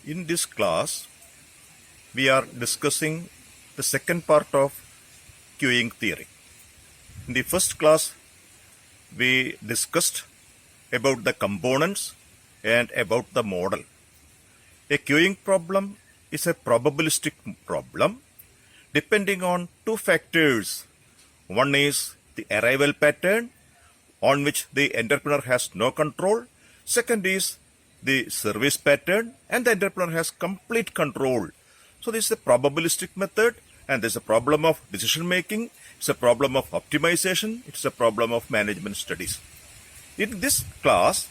In this class, we are discussing the second part of queuing theory. In the first class, we discussed about the components and about the model. A queuing problem is a probabilistic problem depending on two factors. One is the arrival pattern on which the entrepreneur has no control. Second is the service pattern and the entrepreneur has complete control. So this is a probabilistic method and there's a problem of decision making, it's a problem of optimization, it's a problem of management studies. In this class,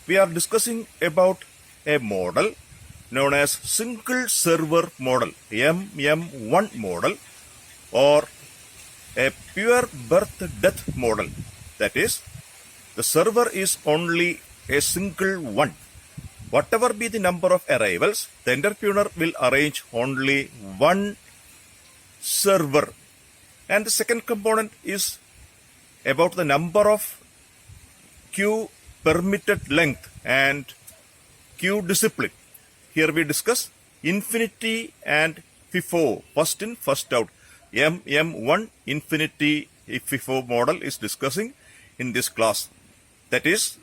we are discussing about a model known as single server model, MM1 model, or a pure birth-death model. That is, the server is only a single one. Whatever be the number of arrivals, the entrepreneur will arrange only one server. And the second component is about the number of queue permitted length and queue discipline. Here we discuss infinity and FIFO, first in, first out. MM1 infinity FIFO model is discussing in this class. That is,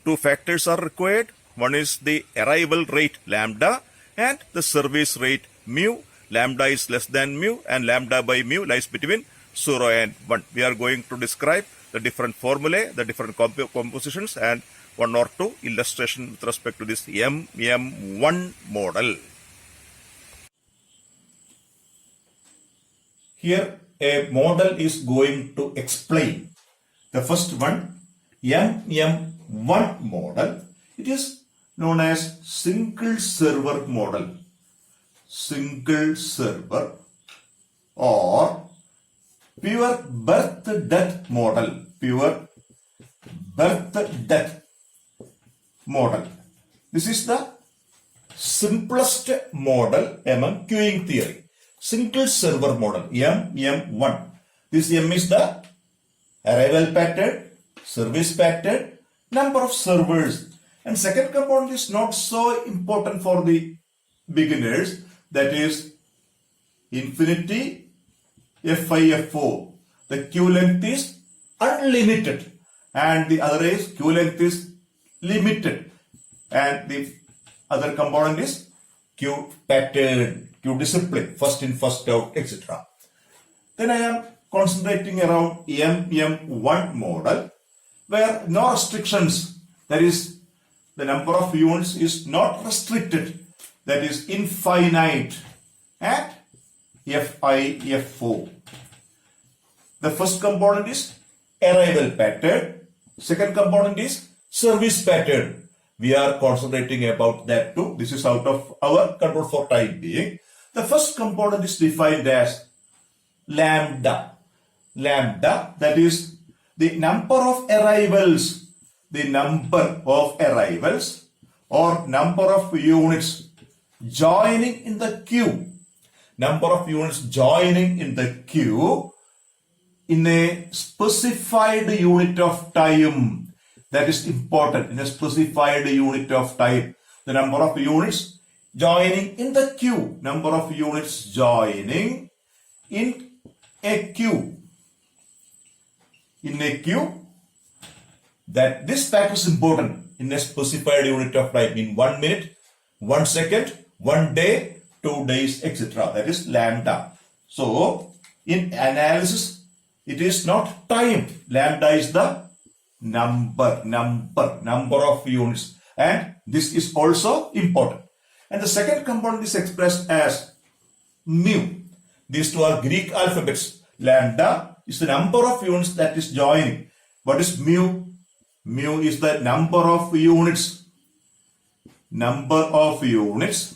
two factors are required. One is the arrival rate lambda and the service rate mu. Lambda is less than mu and lambda by mu lies between 0 and 1. We are going to describe the different formulae, the different compositions and one or two illustration with respect to this MM1 model. Here a model is going to explain the first one, MM1 model. It is known as single server model. Single server or pure birth-death model. Pure birth-death model. This is the simplest model among queuing theory. Single server model, MM1. This M is the arrival pattern, service pattern, number of servers. And second component is not so important for the beginners. That is infinity FIFO. The queue length is unlimited and the other is queue length is limited. And the other component is queue pattern, queue discipline, first in, first out, etc. Then I am concentrating around MM1 model where no restrictions, that is the number of units is not restricted, that is infinite, and FIFO. The first component is arrival pattern, second component is service pattern. We are concentrating about that too. This is out of our control for time being. The first component is defined as lambda. Lambda, that is the number of arrivals. The number of arrivals or number of units joining in the queue. Number of units joining in the queue in a specified unit of time. That is important, in a specified unit of time. The number of units joining in the queue. Number of units joining in a queue. In a queue. That this fact is important in a specified unit of time, in 1 minute, 1 second, 1 day, 2 days, etc. That is lambda. So in analysis, it is not time. Lambda is the number of units, and this is also important. And the second component is expressed as mu. These two are Greek alphabets. Lambda is the number of units that is joining. What is mu? Mu is the number of units. Number of units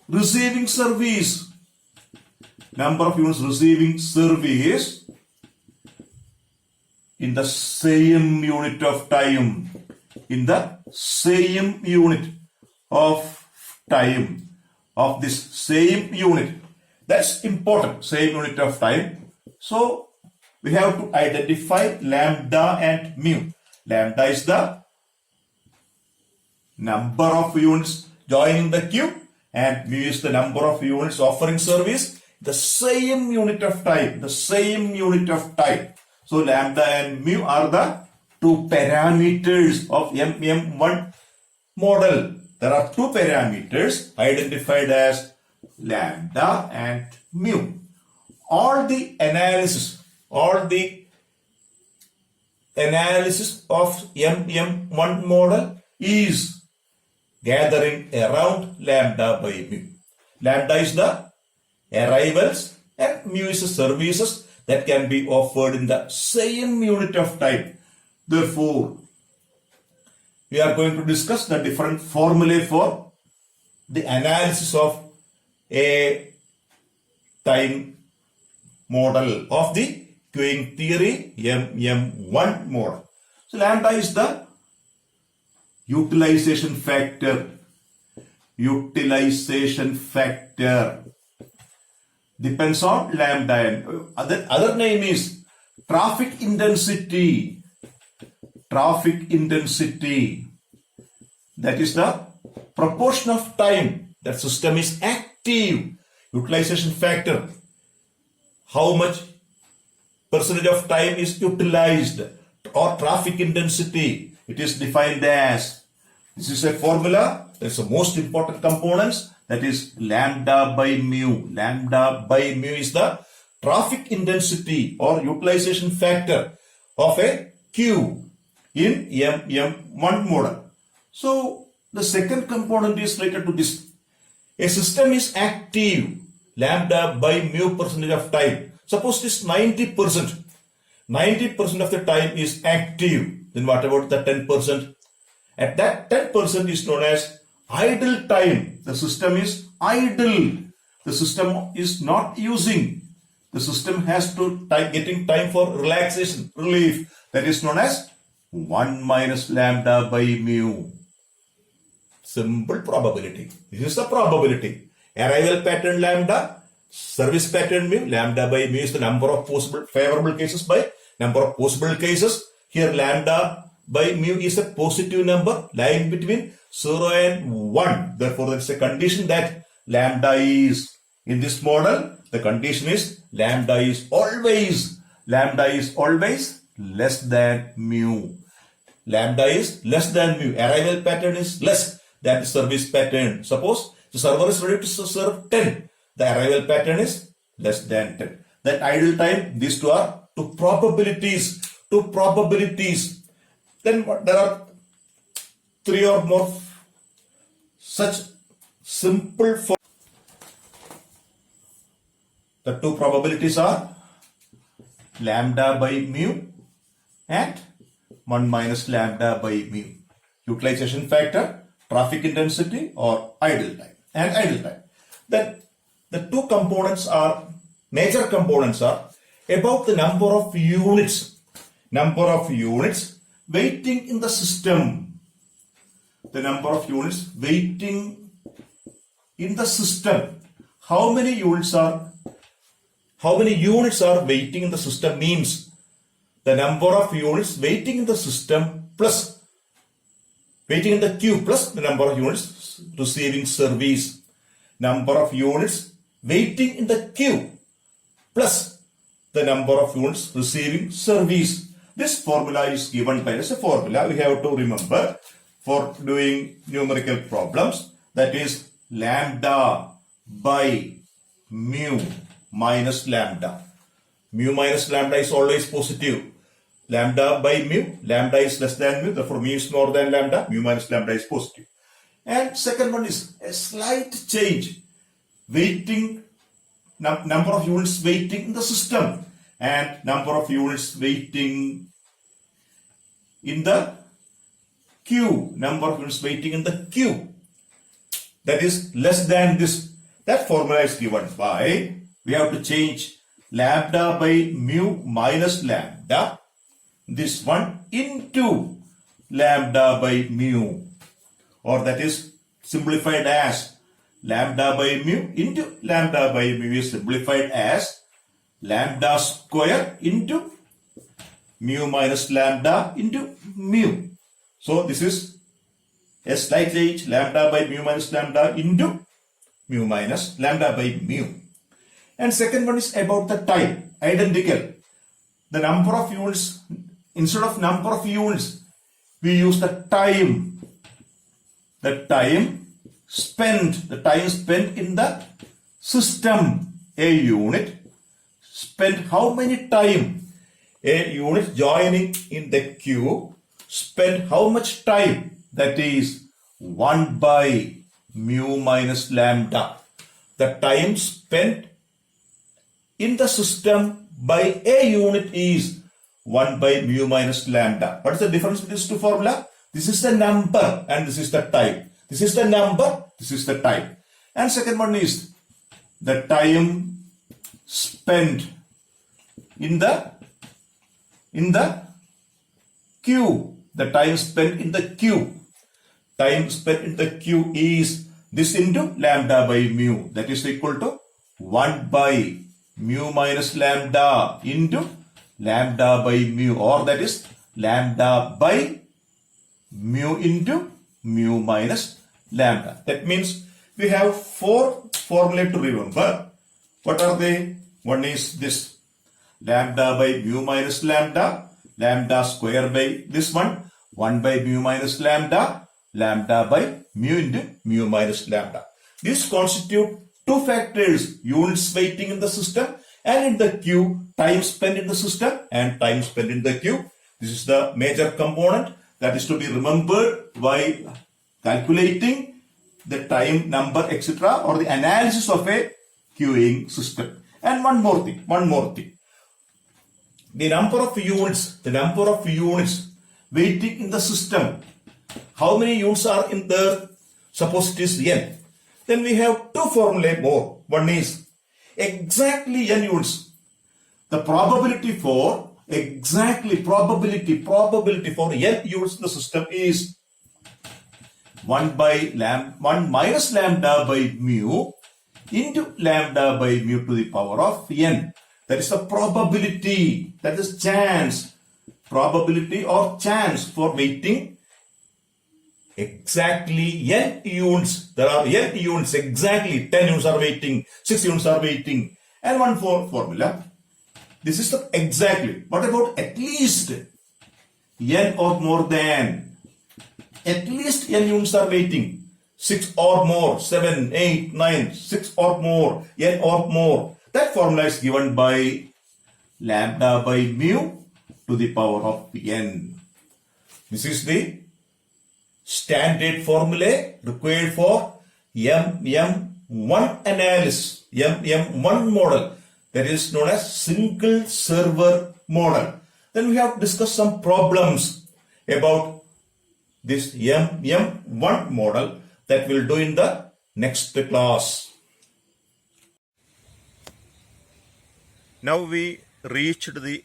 receiving service. Number of units receiving service in the same unit of time. In the same unit of time of this same unit. That's important, same unit of time. So we have to identify lambda and mu. Lambda is the number of units joining the queue, and mu is the number of units offering service, the same unit of time, So lambda and mu are the two parameters of MM1 model. There are two parameters identified as lambda and mu. All the analysis of MM1 model is gathering around lambda by mu. Lambda is the arrivals and mu is the services that can be offered in the same unit of time. Therefore, we are going to discuss the different formulae for the analysis of a time model of the queuing theory MM1 model. So lambda is the utilization factor. Depends on lambda, and other name is traffic intensity. That is the proportion of time that system is active. Utilization factor, how much percentage of time is utilized, or traffic intensity. It is defined as, this is a formula, that's the most important components, that is lambda by mu. Lambda by mu is the traffic intensity or utilization factor of a queue in MM1 model. So the second component is related to this. A system is active, lambda by mu percentage of time. Suppose this 90%. 90% of the time is active. Then what about the 10%? At that 10% is known as idle time. The system is idle. The system is not using. The system has to getting time for relaxation, relief. That is known as 1 minus lambda by mu. Simple probability. This is the probability. Arrival pattern lambda, service pattern mu. Lambda by mu is the number of possible favorable cases by number of possible cases. Here lambda by mu is a positive number lying between 0 and 1. Therefore, that's a condition that lambda is, in this model, the condition is lambda is always less than mu. Lambda is less than mu. Arrival pattern is less than the service pattern. Suppose the server is ready to serve 10. The arrival pattern is less than 10. That idle time, these two are two probabilities. Then there are three or more such simple forms. The two probabilities are lambda by mu and 1 minus lambda by mu. Utilization factor, traffic intensity, or idle time. Then the two components are, major components are about the number of units waiting in the system. The number of units waiting in the system. How many units are waiting in the system means the number of units waiting in the system plus waiting in the queue plus the number of units receiving service. Number of units waiting in the queue plus the number of units receiving service. This formula is given by as a formula we have to remember for doing numerical problems, that is lambda by mu minus lambda. Mu minus lambda is always positive. Lambda by mu, lambda is less than mu, therefore mu is more than lambda, mu minus lambda is positive. And second one is a slight change, waiting, number of units waiting in the system and number of units waiting in the queue, number of units waiting in the queue, that is less than this. That formula is given by, we have to change lambda by mu minus lambda, this one into lambda by mu, or that is simplified as lambda by mu into lambda by mu is simplified as lambda square into mu minus lambda into mu. So this is a slight h lambda by mu minus lambda into mu minus lambda by mu. And second one is about the time, identical. The number of units, instead of number of units, we use the time. The time spent in the system. A unit spent how many time? A unit joining in the queue spent how much time? That is 1 by mu minus lambda. The time spent in the system by a unit is 1 by mu minus lambda. What is the difference between these two formula? This is the number and this is the time. This is the number, this is the time. And second one is the time spent in the queue. The time spent in the queue. Time spent in the queue is this into lambda by mu. That is equal to 1 by mu minus lambda into lambda by mu, or that is lambda by mu into mu minus lambda. That means we have 4 formulae to remember. What are they? One is this lambda by mu minus lambda, lambda square by this one, 1 by mu minus lambda, lambda by mu into mu minus lambda. These constitute two factors: units waiting in the system and in the queue, time spent in the system and time spent in the queue. This is the major component that is to be remembered while calculating the time number, etc., or the analysis of a queuing system. And one more thing. The number of units waiting in the system. How many units are in there? Suppose it is n. Then we have two formulae more. One is exactly n units. The probability for probability for n units in the system is 1 minus lambda by mu into lambda by mu to the power of n. That is the probability, that is chance. Probability or chance for waiting exactly n units. There are n units, exactly 10 units are waiting, 6 units are waiting. And one formula. This is the exactly. What about at least n or more than? At least n units are waiting. 6 or more, 7, 8, 9, 6 or more, n or more. That formula is given by lambda by mu to the power of n. This is the standard formula required for MM1 analysis, MM1 model, that is known as single server model. Then we have discussed some problems about this MM1 model that we'll do in the next class. Now we reached the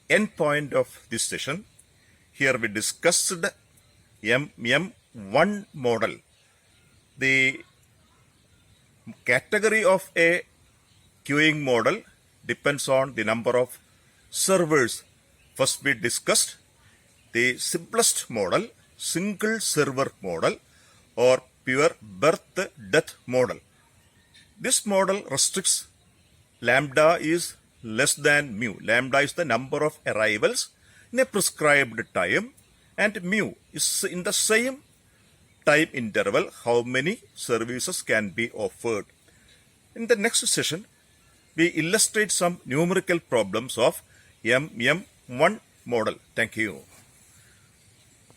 end point of this session. Here we discussed MM1 model. The category of a queuing model depends on the number of servers. First we discussed the simplest model, single server model, or pure birth-death model. This model restricts lambda is less than mu. Lambda is the number of arrivals in a prescribed time, and mu is in the same time interval how many services can be offered. In the next session, we illustrate some numerical problems of MM1 model. Thank you.